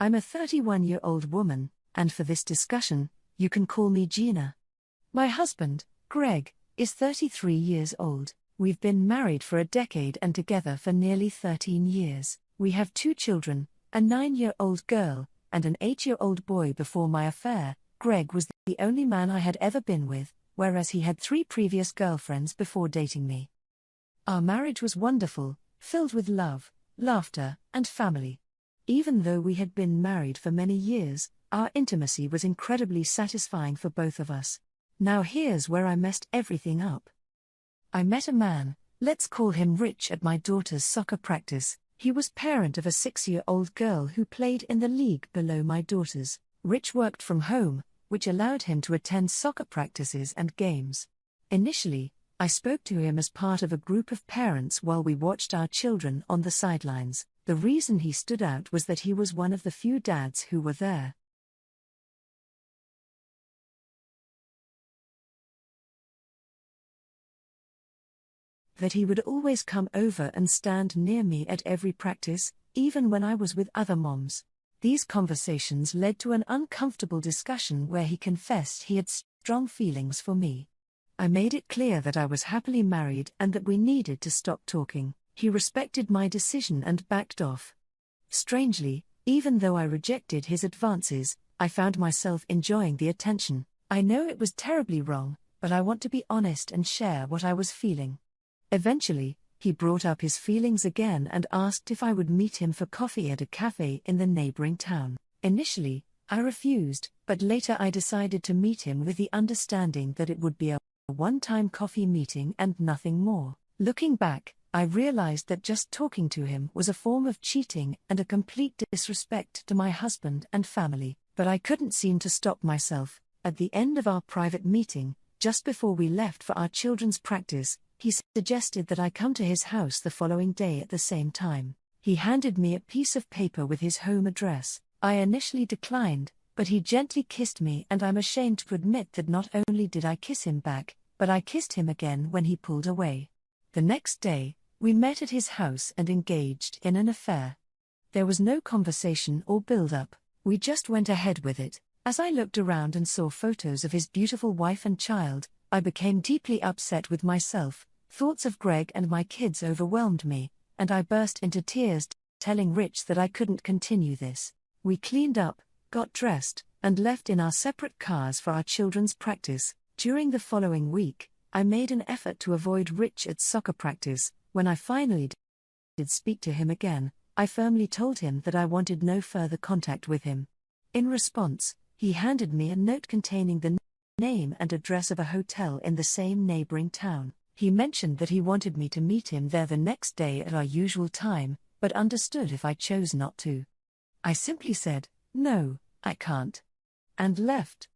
I'm a 31-year-old woman, and for this discussion, you can call me Gina. My husband, Greg, is 33 years old. We've been married for a decade and together for nearly 13 years. We have 2 children, a 9-year-old girl, and an 8-year-old boy. Before my affair, Greg was the only man I had ever been with, whereas he had 3 previous girlfriends before dating me. Our marriage was wonderful, filled with love, laughter, and family. Even though we had been married for many years, our intimacy was incredibly satisfying for both of us. Now here's where I messed everything up. I met a man, let's call him Rich, at my daughter's soccer practice. He was parent of a 6-year-old girl who played in the league below my daughter's. Rich worked from home, which allowed him to attend soccer practices and games. Initially, I spoke to him as part of a group of parents while we watched our children on the sidelines. The reason he stood out was that he was one of the few dads who were there. That he would always come over and stand near me at every practice, even when I was with other moms. These conversations led to an uncomfortable discussion where he confessed he had strong feelings for me. I made it clear that I was happily married and that we needed to stop talking. He respected my decision and backed off. Strangely, even though I rejected his advances, I found myself enjoying the attention. I know it was terribly wrong, but I want to be honest and share what I was feeling. Eventually, he brought up his feelings again and asked if I would meet him for coffee at a cafe in the neighboring town. Initially, I refused, but later I decided to meet him with the understanding that it would be a one-time coffee meeting and nothing more. Looking back, I realized that just talking to him was a form of cheating and a complete disrespect to my husband and family, but I couldn't seem to stop myself. At the end of our private meeting, just before we left for our children's practice, he suggested that I come to his house the following day at the same time. He handed me a piece of paper with his home address. I initially declined, but he gently kissed me, and I'm ashamed to admit that not only did I kiss him back, but I kissed him again when he pulled away. The next day, we met at his house and engaged in an affair. There was no conversation or build-up, we just went ahead with it. As I looked around and saw photos of his beautiful wife and child, I became deeply upset with myself. Thoughts of Greg and my kids overwhelmed me, and I burst into tears, telling Rich that I couldn't continue this. We cleaned up, got dressed, and left in our separate cars for our children's practice. During the following week, I made an effort to avoid Rich at soccer practice. When I finally did speak to him again, I firmly told him that I wanted no further contact with him. In response, he handed me a note containing the name and address of a hotel in the same neighboring town. He mentioned that he wanted me to meet him there the next day at our usual time, but understood if I chose not to. I simply said, "No, I can't," and left.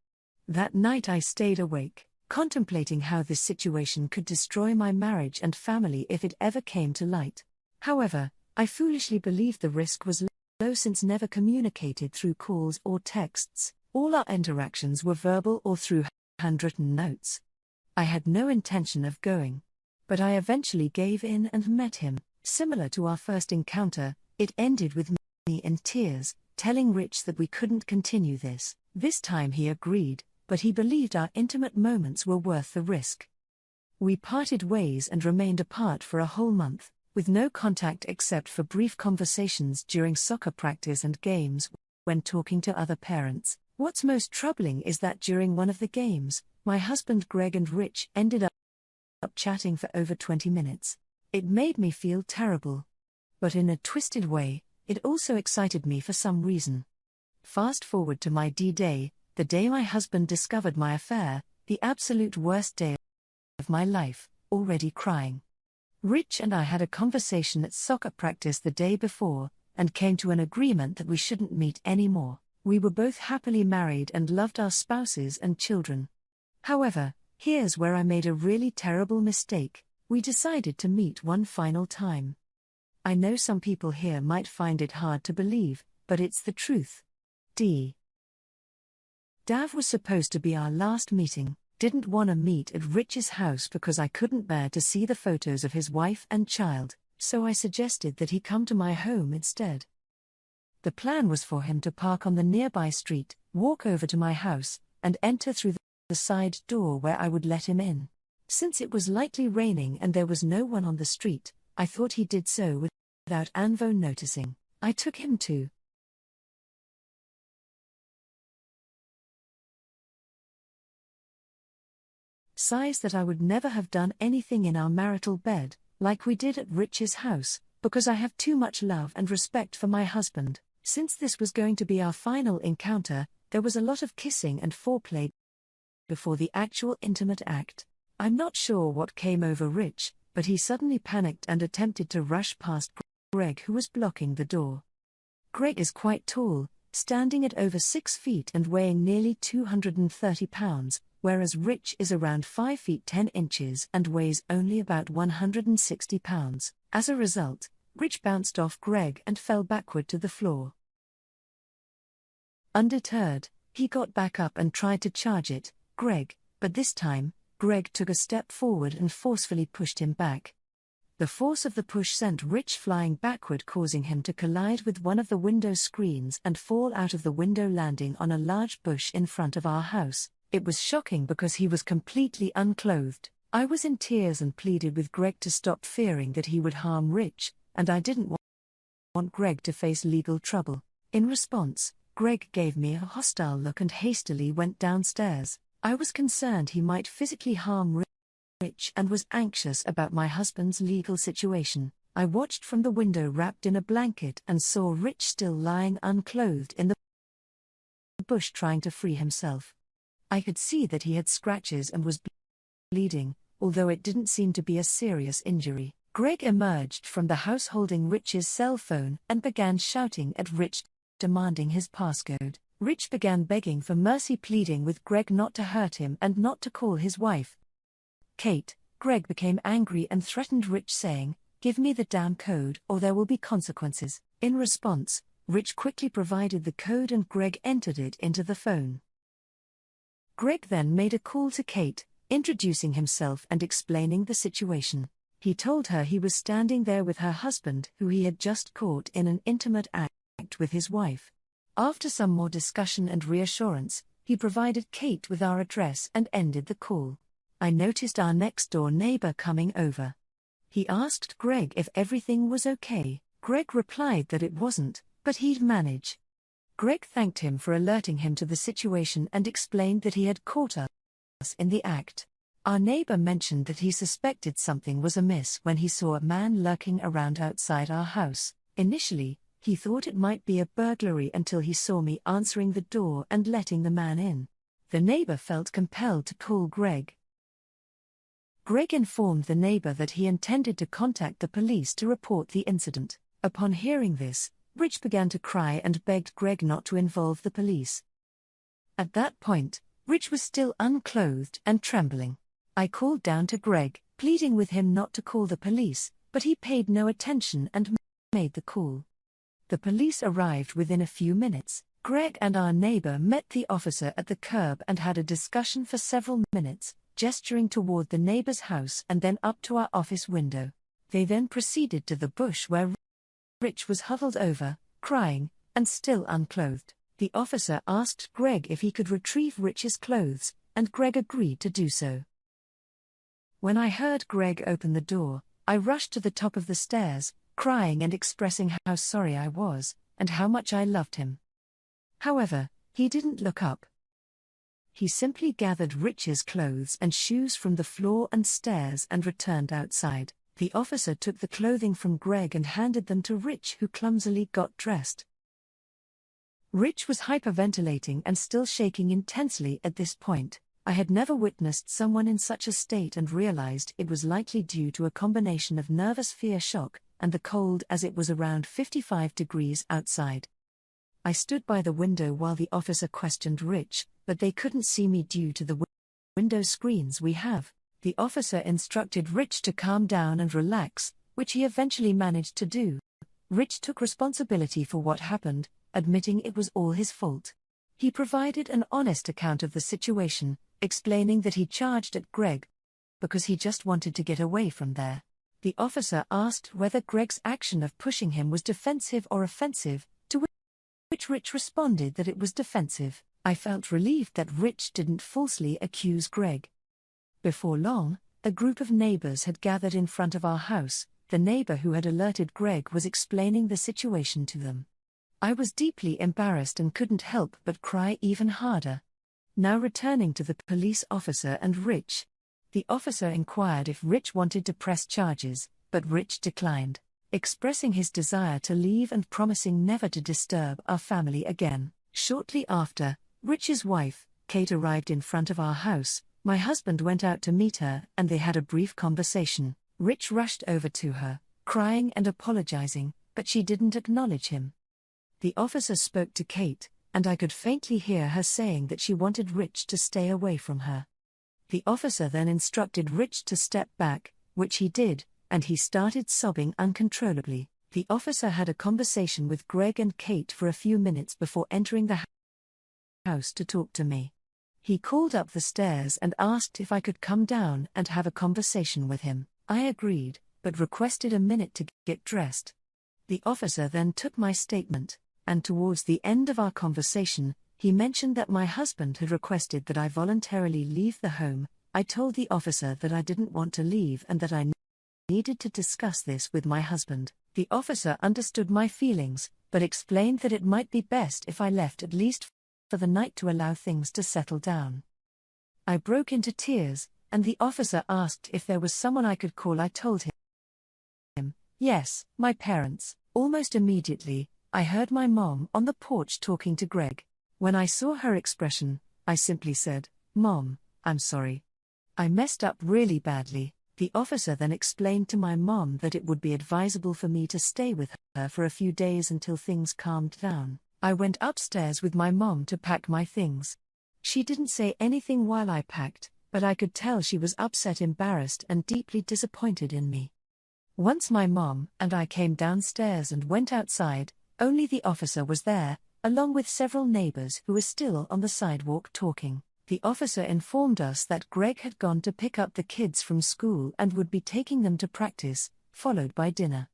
That night I stayed awake, contemplating how this situation could destroy my marriage and family if it ever came to light. However, I foolishly believed the risk was low since never communicated through calls or texts. All our interactions were verbal or through handwritten notes. I had no intention of going. But I eventually gave in and met him. Similar to our first encounter, it ended with me in tears, telling Rich that we couldn't continue this. This time he agreed, but he believed our intimate moments were worth the risk. We parted ways and remained apart for a whole month, with no contact except for brief conversations during soccer practice and games when talking to other parents. What's most troubling is that during one of the games, my husband Greg and Rich ended up chatting for over 20 minutes. It made me feel terrible. But in a twisted way, it also excited me for some reason. Fast forward to my D-Day, the day my husband discovered my affair, the absolute worst day of my life, already crying. Rich and I had a conversation at soccer practice the day before, and came to an agreement that we shouldn't meet anymore. We were both happily married and loved our spouses and children. However, here's where I made a really terrible mistake. We decided to meet one final time. I know some people here might find it hard to believe, but it's the truth. Dav was supposed to be our last meeting. Didn't want to meet at Rich's house because I couldn't bear to see the photos of his wife and child, so I suggested that he come to my home instead. The plan was for him to park on the nearby street, walk over to my house, and enter through the side door where I would let him in. Since it was lightly raining and there was no one on the street, I thought he did so without Anvo noticing. I took him to size that I would never have done anything in our marital bed, like we did at Rich's house, because I have too much love and respect for my husband. Since this was going to be our final encounter, there was a lot of kissing and foreplay before the actual intimate act. I'm not sure what came over Rich, but he suddenly panicked and attempted to rush past Greg, who was blocking the door. Greg is quite tall, standing at over 6 feet and weighing nearly 230 pounds, whereas Rich is around 5 feet 10 inches and weighs only about 160 pounds. As a result, Rich bounced off Greg and fell backward to the floor. Undeterred, he got back up and tried to charge at Greg, but this time, Greg took a step forward and forcefully pushed him back. The force of the push sent Rich flying backward, causing him to collide with one of the window screens and fall out of the window, landing on a large bush in front of our house. It was shocking because he was completely unclothed. I was in tears and pleaded with Greg to stop, fearing that he would harm Rich, and I didn't want Greg to face legal trouble. In response, Greg gave me a hostile look and hastily went downstairs. I was concerned he might physically harm Rich and was anxious about my husband's legal situation. I watched from the window wrapped in a blanket and saw Rich still lying unclothed in the bush trying to free himself. I could see that he had scratches and was bleeding, although it didn't seem to be a serious injury. Greg emerged from the house holding Rich's cell phone and began shouting at Rich, demanding his passcode. Rich began begging for mercy, pleading with Greg not to hurt him and not to call his wife, Kate. Greg became angry and threatened Rich, saying, "Give me the damn code or there will be consequences." In response, Rich quickly provided the code and Greg entered it into the phone. Greg then made a call to Kate, introducing himself and explaining the situation. He told her he was standing there with her husband, who he had just caught in an intimate act with his wife. After some more discussion and reassurance, he provided Kate with our address and ended the call. I noticed our next-door neighbor coming over. He asked Greg if everything was okay. Greg replied that it wasn't, but he'd manage. Greg thanked him for alerting him to the situation and explained that he had caught us in the act. Our neighbor mentioned that he suspected something was amiss when he saw a man lurking around outside our house. Initially, he thought it might be a burglary until he saw me answering the door and letting the man in. The neighbor felt compelled to call Greg. Greg informed the neighbor that he intended to contact the police to report the incident. Upon hearing this, Rich began to cry and begged Greg not to involve the police. At that point, Rich was still unclothed and trembling. I called down to Greg, pleading with him not to call the police, but he paid no attention and made the call. The police arrived within a few minutes. Greg and our neighbor met the officer at the curb and had a discussion for several minutes, gesturing toward the neighbor's house and then up to our office window. They then proceeded to the bush where Rich was huddled over, crying, and still unclothed. The officer asked Greg if he could retrieve Rich's clothes, and Greg agreed to do so. When I heard Greg open the door, I rushed to the top of the stairs, crying and expressing how sorry I was, and how much I loved him. However, he didn't look up. He simply gathered Rich's clothes and shoes from the floor and stairs and returned outside. The officer took the clothing from Greg and handed them to Rich, who clumsily got dressed. Rich was hyperventilating and still shaking intensely at this point. I had never witnessed someone in such a state and realized it was likely due to a combination of nervous fear, shock, and the cold, as it was around 55 degrees outside. I stood by the window while the officer questioned Rich, but they couldn't see me due to the window screens we have. The officer instructed Rich to calm down and relax, which he eventually managed to do. Rich took responsibility for what happened, admitting it was all his fault. He provided an honest account of the situation, explaining that he charged at Greg because he just wanted to get away from there. The officer asked whether Greg's action of pushing him was defensive or offensive, to which Rich responded that it was defensive. I felt relieved that Rich didn't falsely accuse Greg. Before long, a group of neighbors had gathered in front of our house. The neighbor who had alerted Greg was explaining the situation to them. I was deeply embarrassed and couldn't help but cry even harder. Now returning to the police officer and Rich. The officer inquired if Rich wanted to press charges, but Rich declined, expressing his desire to leave and promising never to disturb our family again. Shortly after, Rich's wife, Kate, arrived in front of our house. My husband went out to meet her and they had a brief conversation. Rich rushed over to her, crying and apologizing, but she didn't acknowledge him. The officer spoke to Kate, and I could faintly hear her saying that she wanted Rich to stay away from her. The officer then instructed Rich to step back, which he did, and he started sobbing uncontrollably. The officer had a conversation with Greg and Kate for a few minutes before entering the house to talk to me. He called up the stairs and asked if I could come down and have a conversation with him. I agreed, but requested a minute to get dressed. The officer then took my statement, and towards the end of our conversation, he mentioned that my husband had requested that I voluntarily leave the home. I told the officer that I didn't want to leave and that I needed to discuss this with my husband. The officer understood my feelings, but explained that it might be best if I left at least for the night to allow things to settle down. I broke into tears, and the officer asked if there was someone I could call. I told him, yes, my parents. Almost immediately, I heard my mom on the porch talking to Greg. When I saw her expression, I simply said, "Mom, I'm sorry. I messed up really badly." The officer then explained to my mom that it would be advisable for me to stay with her for a few days until things calmed down. I went upstairs with my mom to pack my things. She didn't say anything while I packed, but I could tell she was upset, embarrassed, and deeply disappointed in me. Once my mom and I came downstairs and went outside, only the officer was there, along with several neighbors who were still on the sidewalk talking. The officer informed us that Greg had gone to pick up the kids from school and would be taking them to practice, followed by dinner.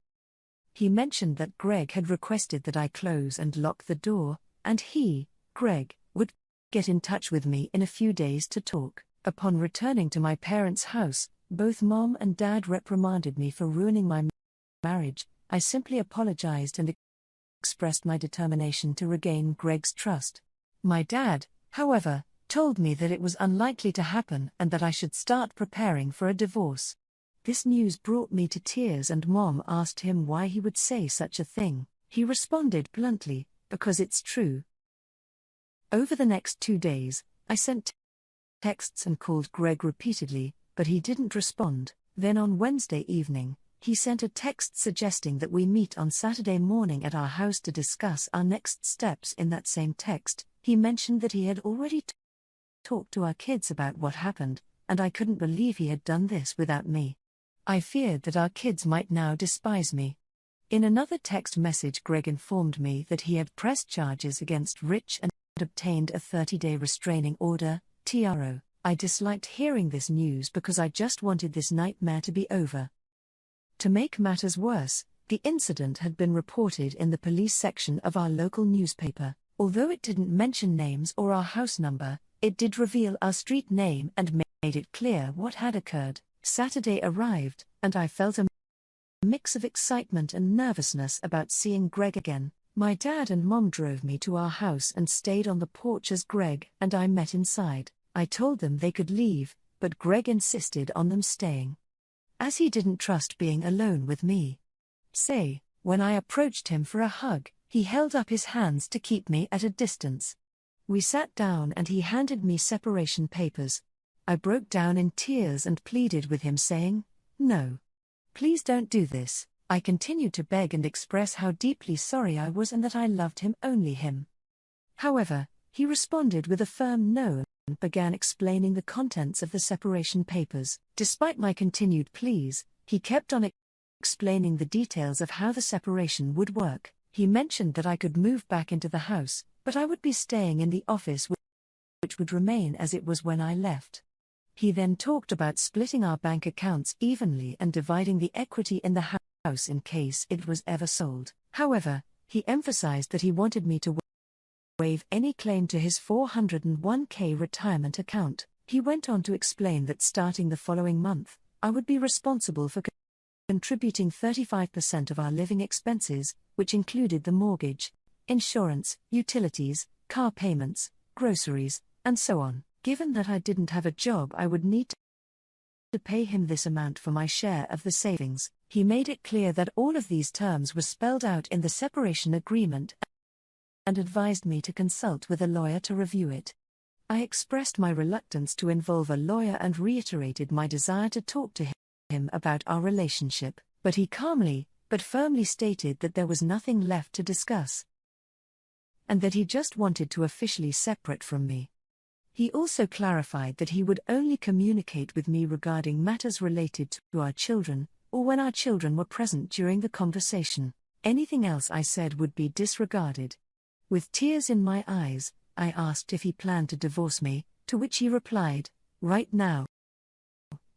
He mentioned that Greg had requested that I close and lock the door, and he, Greg, would get in touch with me in a few days to talk. Upon returning to my parents' house, both Mom and Dad reprimanded me for ruining my marriage. I simply apologized and expressed my determination to regain Greg's trust. My dad, however, told me that it was unlikely to happen and that I should start preparing for a divorce. This news brought me to tears, and Mom asked him why he would say such a thing. He responded bluntly, "Because it's true." Over the next 2 days, I sent texts and called Greg repeatedly, but he didn't respond. Then on Wednesday evening, he sent a text suggesting that we meet on Saturday morning at our house to discuss our next steps. In that same text, he mentioned that he had already talked to our kids about what happened, and I couldn't believe he had done this without me. I feared that our kids might now despise me. In another text message, Greg informed me that he had pressed charges against Rich and obtained a 30-day restraining order, TRO. I disliked hearing this news because I just wanted this nightmare to be over. To make matters worse, the incident had been reported in the police section of our local newspaper. Although it didn't mention names or our house number, it did reveal our street name and made it clear what had occurred. Saturday arrived, and I felt a mix of excitement and nervousness about seeing Greg again. My dad and Mom drove me to our house and stayed on the porch as Greg and I met inside. I told them they could leave, but Greg insisted on them staying, as he didn't trust being alone with me. When I approached him for a hug, he held up his hands to keep me at a distance. We sat down and he handed me separation papers. I broke down in tears and pleaded with him, saying, "No. Please don't do this." I continued to beg and express how deeply sorry I was and that I loved him, only him. However, he responded with a firm no and began explaining the contents of the separation papers. Despite my continued pleas, he kept on explaining the details of how the separation would work. He mentioned that I could move back into the house, but I would be staying in the office, which would remain as it was when I left. He then talked about splitting our bank accounts evenly and dividing the equity in the house in case it was ever sold. However, he emphasized that he wanted me to waive any claim to his 401k retirement account. He went on to explain that starting the following month, I would be responsible for contributing 35% of our living expenses, which included the mortgage, insurance, utilities, car payments, groceries, and so on. Given that I didn't have a job, I would need to pay him this amount for my share of the savings. He made it clear that all of these terms were spelled out in the separation agreement and advised me to consult with a lawyer to review it. I expressed my reluctance to involve a lawyer and reiterated my desire to talk to him about our relationship, but he calmly but firmly stated that there was nothing left to discuss, and that he just wanted to officially separate from me. He also clarified that he would only communicate with me regarding matters related to our children, or when our children were present during the conversation. Anything else I said would be disregarded. With tears in my eyes, I asked if he planned to divorce me, to which he replied, "Right now.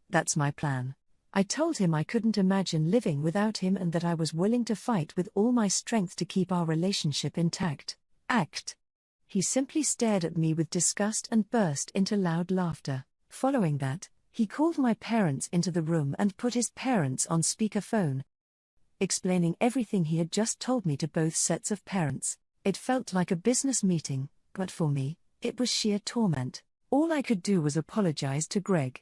That's my plan." I told him I couldn't imagine living without him and that I was willing to fight with all my strength to keep our relationship intact. He simply stared at me with disgust and burst into loud laughter. Following that, he called my parents into the room and put his parents on speakerphone, explaining everything he had just told me to both sets of parents. It felt like a business meeting, but for me, it was sheer torment. All I could do was apologize to Greg.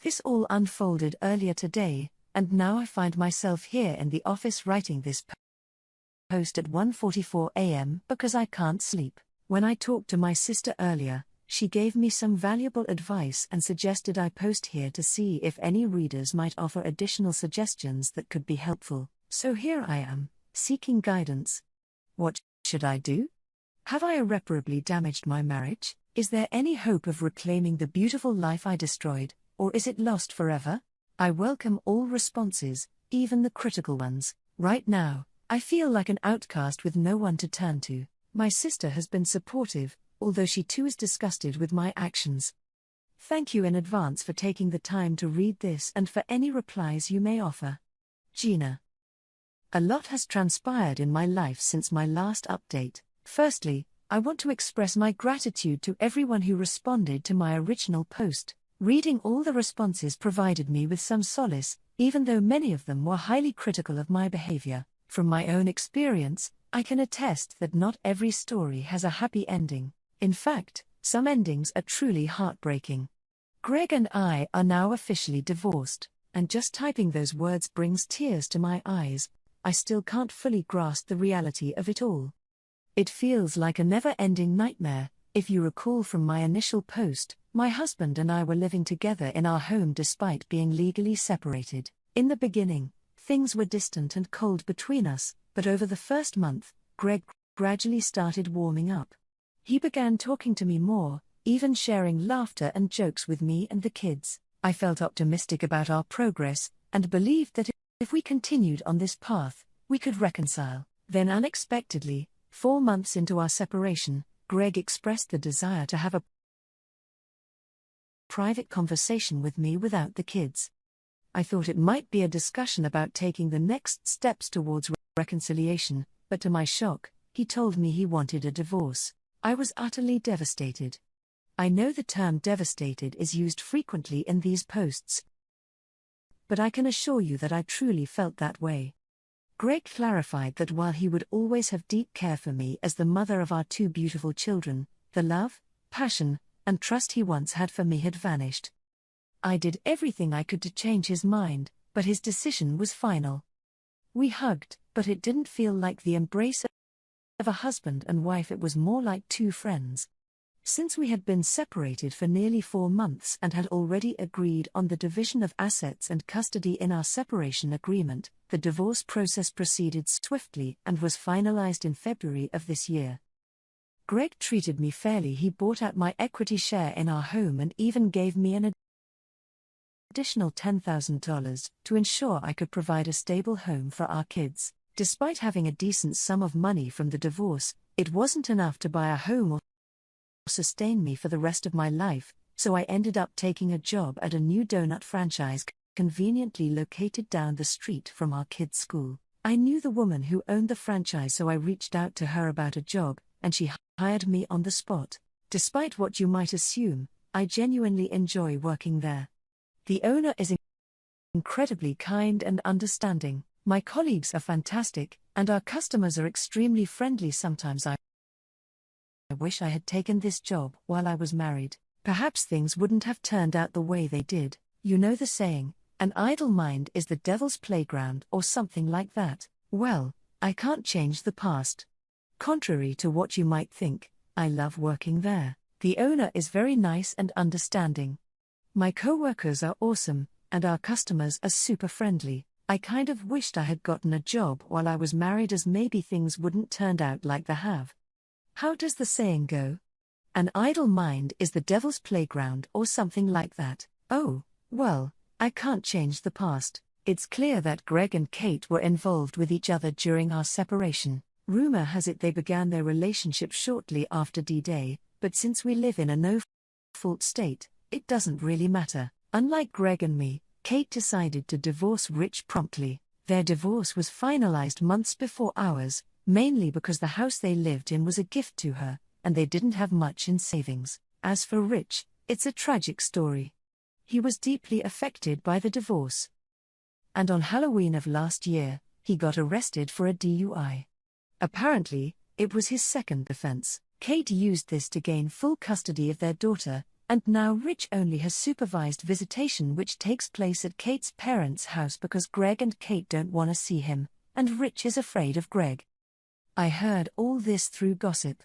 This all unfolded earlier today, and now I find myself here in the office writing this post at 1:44 a.m. because I can't sleep. When I talked to my sister earlier, she gave me some valuable advice and suggested I post here to see if any readers might offer additional suggestions that could be helpful. So here I am, seeking guidance. What should I do? Have I irreparably damaged my marriage? Is there any hope of reclaiming the beautiful life I destroyed, or is it lost forever? I welcome all responses, even the critical ones. Right now, I feel like an outcast with no one to turn to. My sister has been supportive, although she too is disgusted with my actions. Thank you in advance for taking the time to read this and for any replies you may offer. Gina. A lot has transpired in my life since my last update. Firstly, I want to express my gratitude to everyone who responded to my original post. Reading all the responses provided me with some solace, even though many of them were highly critical of my behavior. From my own experience, I can attest that not every story has a happy ending. In fact, some endings are truly heartbreaking. Greg and I are now officially divorced, and just typing those words brings tears to my eyes. I still can't fully grasp the reality of it all. It feels like a never-ending nightmare. If you recall from my initial post, my husband and I were living together in our home despite being legally separated. In the beginning, things were distant and cold between us, but over the first month, Greg gradually started warming up. He began talking to me more, even sharing laughter and jokes with me and the kids. I felt optimistic about our progress, and believed that if we continued on this path, we could reconcile. Then unexpectedly, 4 months into our separation, Greg expressed the desire to have a private conversation with me without the kids. I thought it might be a discussion about taking the next steps towards reconciliation, but to my shock, he told me he wanted a divorce. I was utterly devastated. I know the term devastated is used frequently in these posts, but I can assure you that I truly felt that way. Greg clarified that while he would always have deep care for me as the mother of our 2 beautiful children, the love, passion, and trust he once had for me had vanished. I did everything I could to change his mind, but his decision was final. We hugged, but it didn't feel like the embrace of a husband and wife, it was more like 2 friends. Since we had been separated for nearly 4 months and had already agreed on the division of assets and custody in our separation agreement, the divorce process proceeded swiftly and was finalized in February of this year. Greg treated me fairly. He bought out my equity share in our home and even gave me an additional $10,000 to ensure I could provide a stable home for our kids. Despite having a decent sum of money from the divorce, it wasn't enough to buy a home or sustain me for the rest of my life, so I ended up taking a job at a new donut franchise conveniently located down the street from our kids' school. I knew the woman who owned the franchise, so I reached out to her about a job, and she hired me on the spot. Despite what you might assume, I genuinely enjoy working there. The owner is incredibly kind and understanding. My colleagues are fantastic, and our customers are extremely friendly. Sometimes I wish I had taken this job while I was married. Perhaps things wouldn't have turned out the way they did. You know the saying, an idle mind is the devil's playground, or something like that. Well, I can't change the past. Contrary to what you might think, I love working there. The owner is very nice and understanding. My co-workers are awesome, and our customers are super friendly. I kind of wished I had gotten a job while I was married, as maybe things wouldn't turned out like they have. How does the saying go? An idle mind is the devil's playground, or something like that. Oh, well, I can't change the past. It's clear that Greg and Kate were involved with each other during our separation. Rumor has it they began their relationship shortly after D-Day, but since we live in a no-fault state, it doesn't really matter. Unlike Greg and me, Kate decided to divorce Rich promptly. Their divorce was finalized months before ours, mainly because the house they lived in was a gift to her, and they didn't have much in savings. As for Rich, it's a tragic story. He was deeply affected by the divorce. And on Halloween of last year, he got arrested for a DUI. Apparently, it was his second offense. Kate used this to gain full custody of their daughter, and now Rich only has supervised visitation, which takes place at Kate's parents' house because Greg and Kate don't want to see him, and Rich is afraid of Greg. I heard all this through gossip.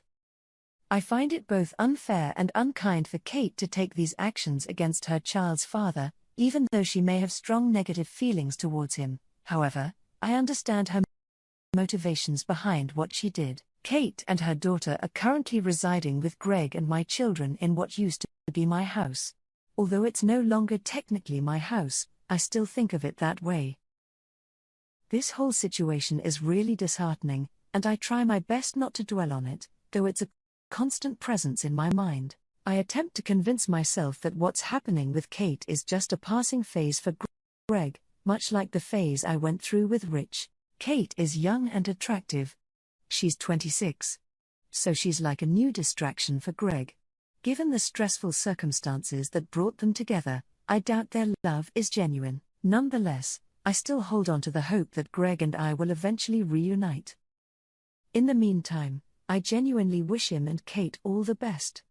I find it both unfair and unkind for Kate to take these actions against her child's father, even though she may have strong negative feelings towards him. However, I understand her motivations behind what she did. Kate and her daughter are currently residing with Greg and my children in what used to be my house. Although it's no longer technically my house, I still think of it that way. This whole situation is really disheartening, and I try my best not to dwell on it, though it's a constant presence in my mind. I attempt to convince myself that what's happening with Kate is just a passing phase for Greg, much like the phase I went through with Rich. Kate is young and attractive. She's 26. So she's like a new distraction for Greg. Given the stressful circumstances that brought them together, I doubt their love is genuine. Nonetheless, I still hold on to the hope that Greg and I will eventually reunite. In the meantime, I genuinely wish him and Kate all the best.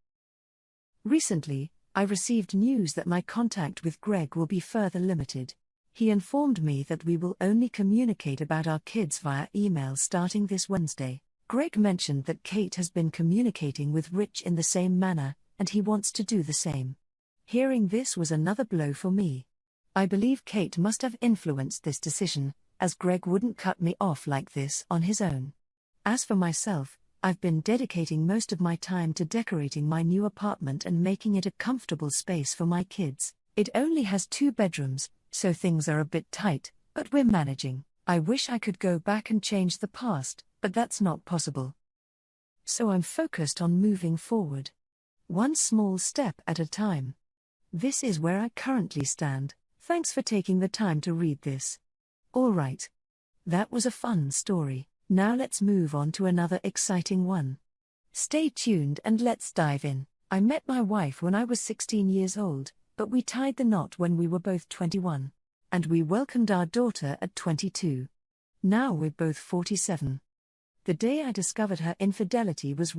Recently, I received news that my contact with Greg will be further limited. He informed me that we will only communicate about our kids via email starting this Wednesday. Greg mentioned that Kate has been communicating with Rich in the same manner, and he wants to do the same. Hearing this was another blow for me. I believe Kate must have influenced this decision, as Greg wouldn't cut me off like this on his own. As for myself, I've been dedicating most of my time to decorating my new apartment and making it a comfortable space for my kids. It only has 2 bedrooms, so things are a bit tight, but we're managing. I wish I could go back and change the past, but that's not possible. So I'm focused on moving forward. One small step at a time. This is where I currently stand. Thanks for taking the time to read this. Alright. That was a fun story. Now let's move on to another exciting one. Stay tuned and let's dive in. I met my wife when I was 16 years old, but we tied the knot when we were both 21. And we welcomed our daughter at 22. Now we're both 47. The day I discovered her infidelity was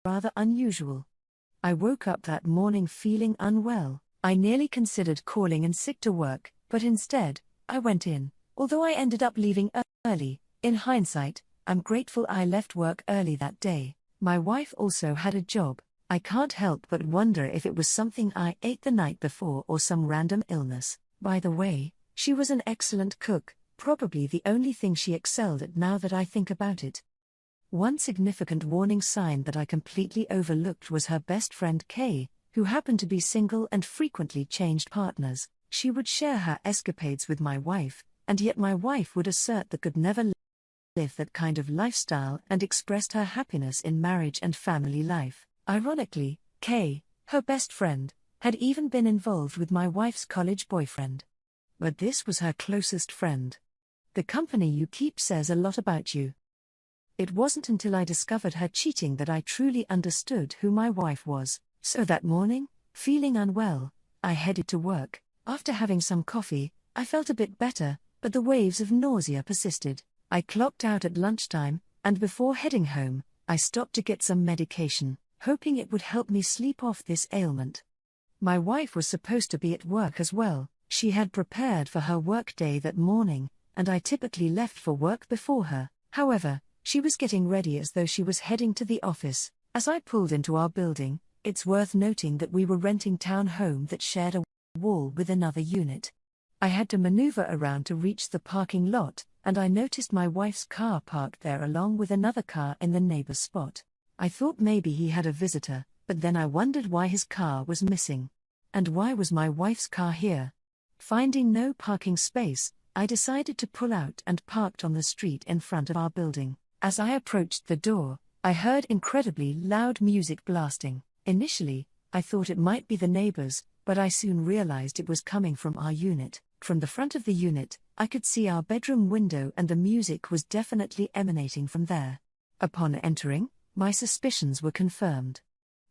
rather unusual. I woke up that morning feeling unwell. I nearly considered calling in sick to work, but instead, I went in, although I ended up leaving early. In hindsight, I'm grateful I left work early that day. My wife also had a job. I can't help but wonder if it was something I ate the night before or some random illness. By the way, she was an excellent cook, probably the only thing she excelled at now that I think about it. One significant warning sign that I completely overlooked was her best friend Kay, who happened to be single and frequently changed partners. She would share her escapades with my wife, and yet my wife would assert that could never live that kind of lifestyle and expressed her happiness in marriage and family life. Ironically, Kay, her best friend, had even been involved with my wife's college boyfriend. But this was her closest friend. The company you keep says a lot about you. It wasn't until I discovered her cheating that I truly understood who my wife was. So that morning, feeling unwell, I headed to work. After having some coffee, I felt a bit better, but the waves of nausea persisted. I clocked out at lunchtime, and before heading home, I stopped to get some medication, hoping it would help me sleep off this ailment. My wife was supposed to be at work as well. She had prepared for her workday that morning, and I typically left for work before her. However, she was getting ready as though she was heading to the office. As I pulled into our building, it's worth noting that we were renting town home that shared a wall with another unit. I had to maneuver around to reach the parking lot, and I noticed my wife's car parked there along with another car in the neighbor's spot. I thought maybe he had a visitor, but then I wondered why his car was missing. And why was my wife's car here? Finding no parking space, I decided to pull out and parked on the street in front of our building. As I approached the door, I heard incredibly loud music blasting. Initially, I thought it might be the neighbors, but I soon realized it was coming from our unit. From the front of the unit, I could see our bedroom window and the music was definitely emanating from there. Upon entering, my suspicions were confirmed.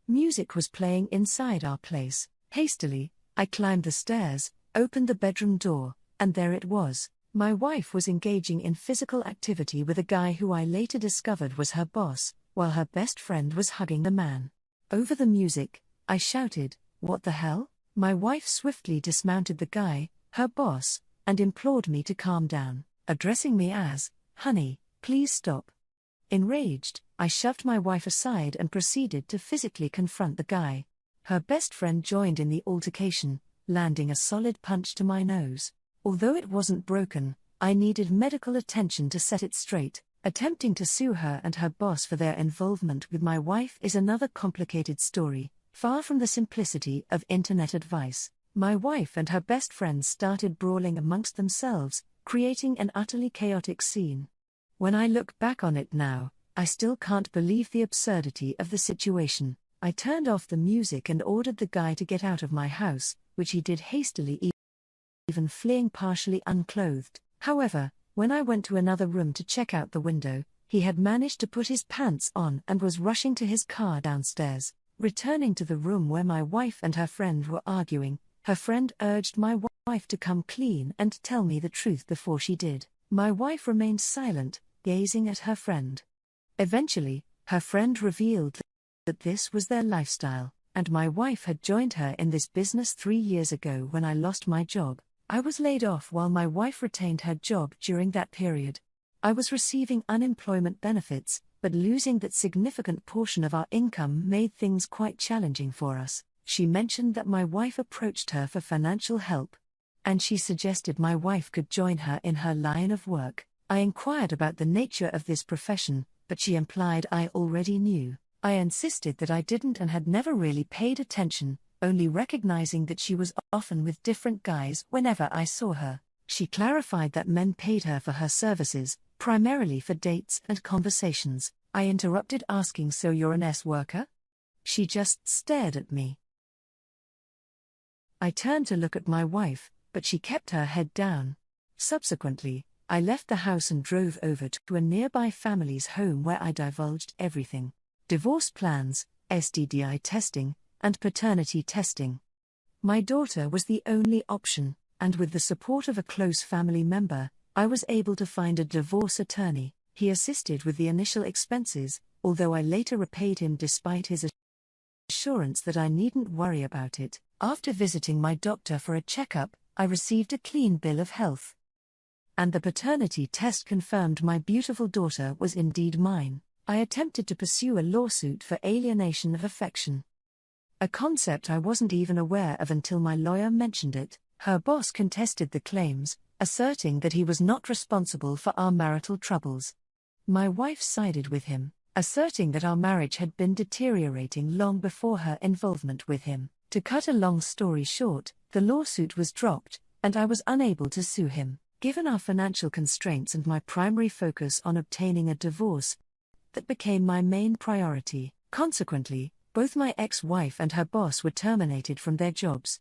Music was playing inside our place. Hastily, I climbed the stairs, opened the bedroom door, and there it was. My wife was engaging in physical activity with a guy who I later discovered was her boss, while her best friend was hugging the man. Over the music, I shouted, "What the hell?" My wife swiftly dismounted the guy, her boss, and implored me to calm down, addressing me as, "Honey, please stop." Enraged, I shoved my wife aside and proceeded to physically confront the guy. Her best friend joined in the altercation, landing a solid punch to my nose. Although it wasn't broken, I needed medical attention to set it straight. Attempting to sue her and her boss for their involvement with my wife is another complicated story, far from the simplicity of internet advice. My wife and her best friend started brawling amongst themselves, creating an utterly chaotic scene. When I look back on it now, I still can't believe the absurdity of the situation. I turned off the music and ordered the guy to get out of my house, which he did hastily, even fleeing partially unclothed. However, when I went to another room to check out the window, he had managed to put his pants on and was rushing to his car downstairs. Returning to the room where my wife and her friend were arguing, her friend urged my wife to come clean and tell me the truth before she did. My wife remained silent, gazing at her friend. Eventually, her friend revealed that this was their lifestyle, and my wife had joined her in this business 3 years ago when I lost my job. I was laid off while my wife retained her job during that period. I was receiving unemployment benefits, but losing that significant portion of our income made things quite challenging for us. She mentioned that my wife approached her for financial help, and she suggested my wife could join her in her line of work. I inquired about the nature of this profession, but she implied I already knew. I insisted that I didn't and had never really paid attention, only recognizing that she was often with different guys whenever I saw her. She clarified that men paid her for her services, primarily for dates and conversations. I interrupted asking, "So you're an S worker?" She just stared at me. I turned to look at my wife, but she kept her head down. Subsequently, I left the house and drove over to a nearby family's home where I divulged everything: divorce plans, STDI testing, and paternity testing. My daughter was the only option, and with the support of a close family member, I was able to find a divorce attorney. He assisted with the initial expenses, although I later repaid him despite his assurance that I needn't worry about it. After visiting my doctor for a checkup, I received a clean bill of health. And the paternity test confirmed my beautiful daughter was indeed mine. I attempted to pursue a lawsuit for alienation of affection, a concept I wasn't even aware of until my lawyer mentioned it. Her boss contested the claims, asserting that he was not responsible for our marital troubles. My wife sided with him, asserting that our marriage had been deteriorating long before her involvement with him. To cut a long story short, the lawsuit was dropped, and I was unable to sue him. Given our financial constraints and my primary focus on obtaining a divorce, that became my main priority. Consequently, both my ex-wife and her boss were terminated from their jobs.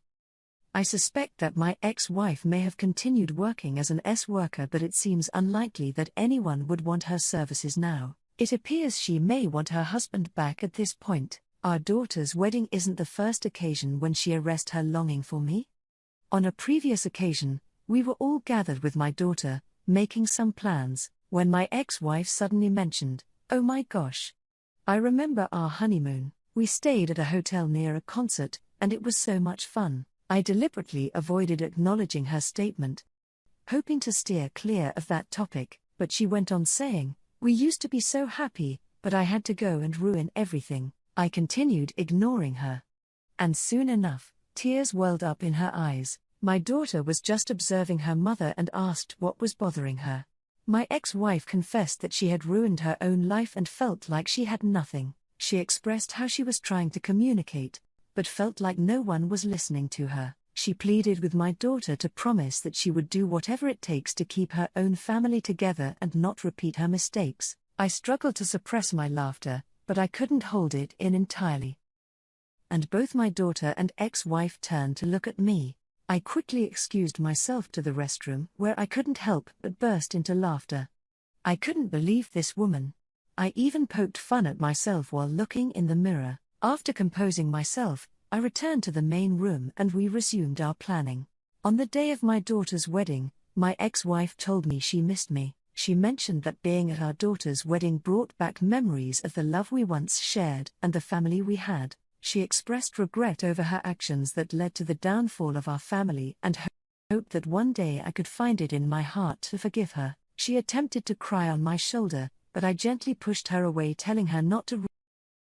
I suspect that my ex-wife may have continued working as an S worker, but it seems unlikely that anyone would want her services now. It appears she may want her husband back at this point. Our daughter's wedding isn't the first occasion when she expressed her longing for me. On a previous occasion, we were all gathered with my daughter, making some plans, when my ex-wife suddenly mentioned, "Oh my gosh. I remember our honeymoon. We stayed at a hotel near a concert, and it was so much fun." I deliberately avoided acknowledging her statement, hoping to steer clear of that topic, but she went on saying, "We used to be so happy, but I had to go and ruin everything." I continued ignoring her. And soon enough, tears welled up in her eyes. My daughter was just observing her mother and asked what was bothering her. My ex-wife confessed that she had ruined her own life and felt like she had nothing. She expressed how she was trying to communicate, but felt like no one was listening to her. She pleaded with my daughter to promise that she would do whatever it takes to keep her own family together and not repeat her mistakes. I struggled to suppress my laughter, but I couldn't hold it in entirely. And both my daughter and ex-wife turned to look at me. I quickly excused myself to the restroom, where I couldn't help but burst into laughter. I couldn't believe this woman. I even poked fun at myself while looking in the mirror. After composing myself, I returned to the main room and we resumed our planning. On the day of my daughter's wedding, my ex-wife told me she missed me. She mentioned that being at our daughter's wedding brought back memories of the love we once shared and the family we had. She expressed regret over her actions that led to the downfall of our family and hoped that one day I could find it in my heart to forgive her. She attempted to cry on my shoulder, but I gently pushed her away, telling her not to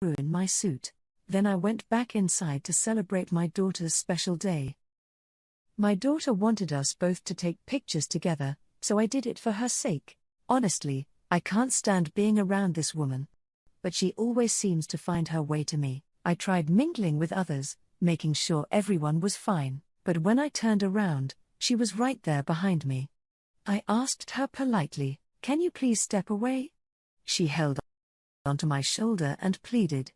ruin my suit. Then I went back inside to celebrate my daughter's special day. My daughter wanted us both to take pictures together, so I did it for her sake. Honestly, I can't stand being around this woman, but she always seems to find her way to me. I tried mingling with others, making sure everyone was fine, but when I turned around, she was right there behind me. I asked her politely, "Can you please step away?" She held onto my shoulder and pleaded,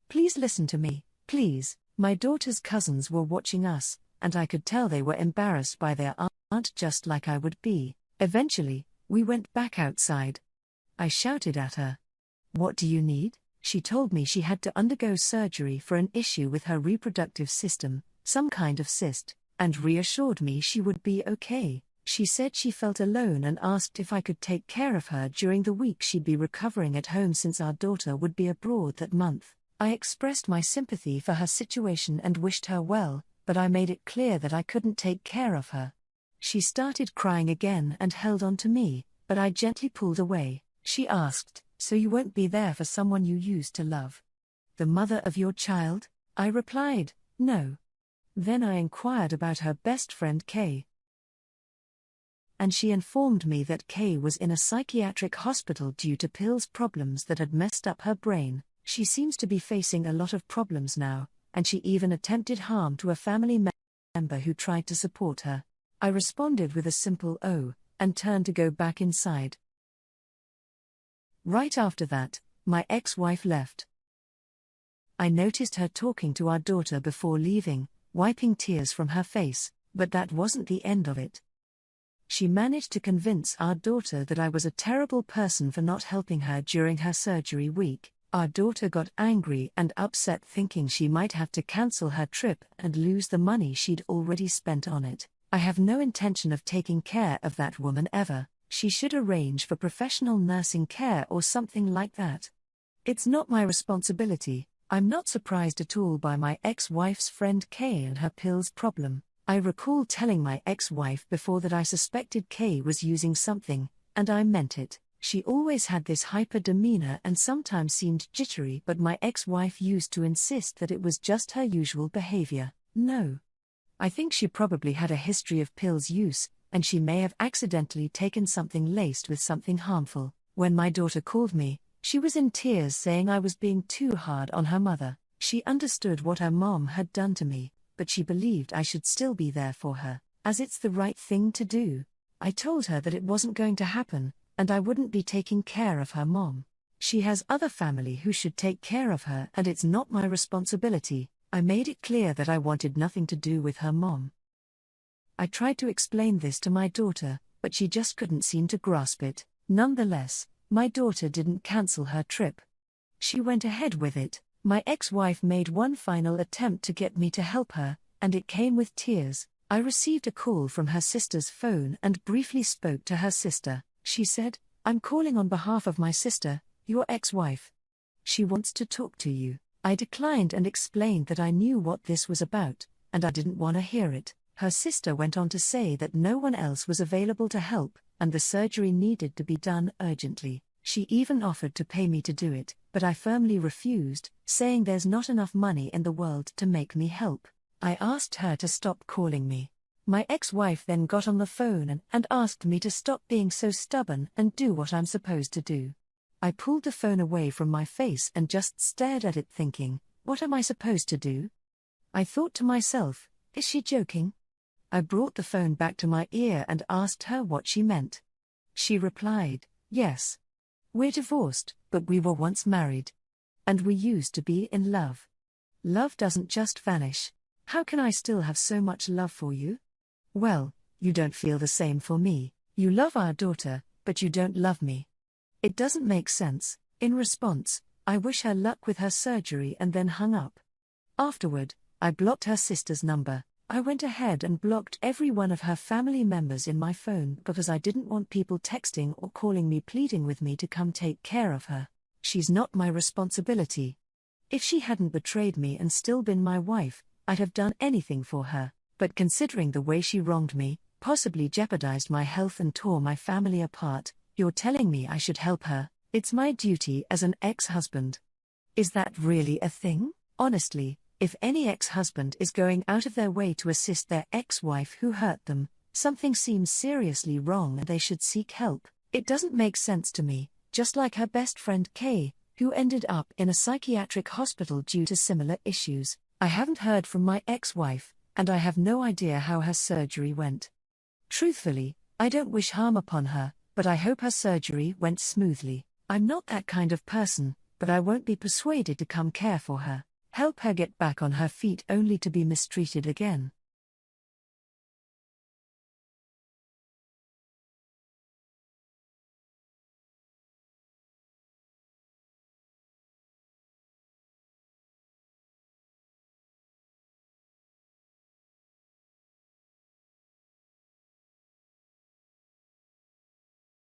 "Please listen to me, please." My daughter's cousins were watching us, and I could tell they were embarrassed by their aunt just like I would be. Eventually, we went back outside. I shouted at her, "What do you need?" She told me she had to undergo surgery for an issue with her reproductive system, some kind of cyst, and reassured me she would be okay. She said she felt alone and asked if I could take care of her during the week she'd be recovering at home since our daughter would be abroad that month. I expressed my sympathy for her situation and wished her well, but I made it clear that I couldn't take care of her. She started crying again and held on to me, but I gently pulled away. She asked, "So you won't be there for someone you used to love? The mother of your child?" I replied, "No." Then I inquired about her best friend Kay, and she informed me that Kay was in a psychiatric hospital due to pills problems that had messed up her brain. She seems to be facing a lot of problems now, and she even attempted harm to a family member who tried to support her. I responded with a simple "oh," and turned to go back inside. Right after that, my ex-wife left. I noticed her talking to our daughter before leaving, wiping tears from her face, but that wasn't the end of it. She managed to convince our daughter that I was a terrible person for not helping her during her surgery week. Our daughter got angry and upset, thinking she might have to cancel her trip and lose the money she'd already spent on it. I have no intention of taking care of that woman ever. She should arrange for professional nursing care or something like that. It's not my responsibility. I'm not surprised at all by my ex-wife's friend Kay and her pills problem. I recall telling my ex-wife before that I suspected Kay was using something, and I meant it. She always had this hyper demeanor and sometimes seemed jittery, but my ex-wife used to insist that it was just her usual behavior. No. I think she probably had a history of pills use, and she may have accidentally taken something laced with something harmful. When my daughter called me, she was in tears, saying I was being too hard on her mother. She understood what her mom had done to me, but she believed I should still be there for her, as it's the right thing to do. I told her that it wasn't going to happen, and I wouldn't be taking care of her mom. She has other family who should take care of her, and it's not my responsibility. I made it clear that I wanted nothing to do with her mom. I tried to explain this to my daughter, but she just couldn't seem to grasp it. Nonetheless, My daughter didn't cancel her trip. She went ahead with it. My ex-wife made one final attempt to get me to help her, and it came with tears. I received a call from her sister's phone and briefly spoke to her sister. She said, "I'm calling on behalf of my sister, your ex-wife. She wants to talk to you." I declined and explained that I knew what this was about, and I didn't want to hear it. Her sister went on to say that no one else was available to help, and the surgery needed to be done urgently. She even offered to pay me to do it, but I firmly refused, saying there's not enough money in the world to make me help. I asked her to stop calling me. My ex-wife then got on the phone and asked me to stop being so stubborn and do what I'm supposed to do. I pulled the phone away from my face and just stared at it thinking, what am I supposed to do? I thought to myself, is she joking? I brought the phone back to my ear and asked her what she meant. She replied, yes. We're divorced, but we were once married. And we used to be in love. Love doesn't just vanish. How can I still have so much love for you? Well, you don't feel the same for me. You love our daughter, but you don't love me. It doesn't make sense. In response, I wish her luck with her surgery and then hung up. Afterward, I blocked her sister's number. I went ahead and blocked every one of her family members in my phone because I didn't want people texting or calling me pleading with me to come take care of her. She's not my responsibility. If she hadn't betrayed me and still been my wife, I'd have done anything for her, but considering the way she wronged me, possibly jeopardized my health and tore my family apart, you're telling me I should help her. It's my duty as an ex-husband. Is that really a thing? Honestly, if any ex-husband is going out of their way to assist their ex-wife who hurt them, something seems seriously wrong and they should seek help. It doesn't make sense to me, just like her best friend Kay, who ended up in a psychiatric hospital due to similar issues. I haven't heard from my ex-wife, and I have no idea how her surgery went. Truthfully, I don't wish harm upon her, but I hope her surgery went smoothly. I'm not that kind of person, but I won't be persuaded to come care for her. Help her get back on her feet only to be mistreated again.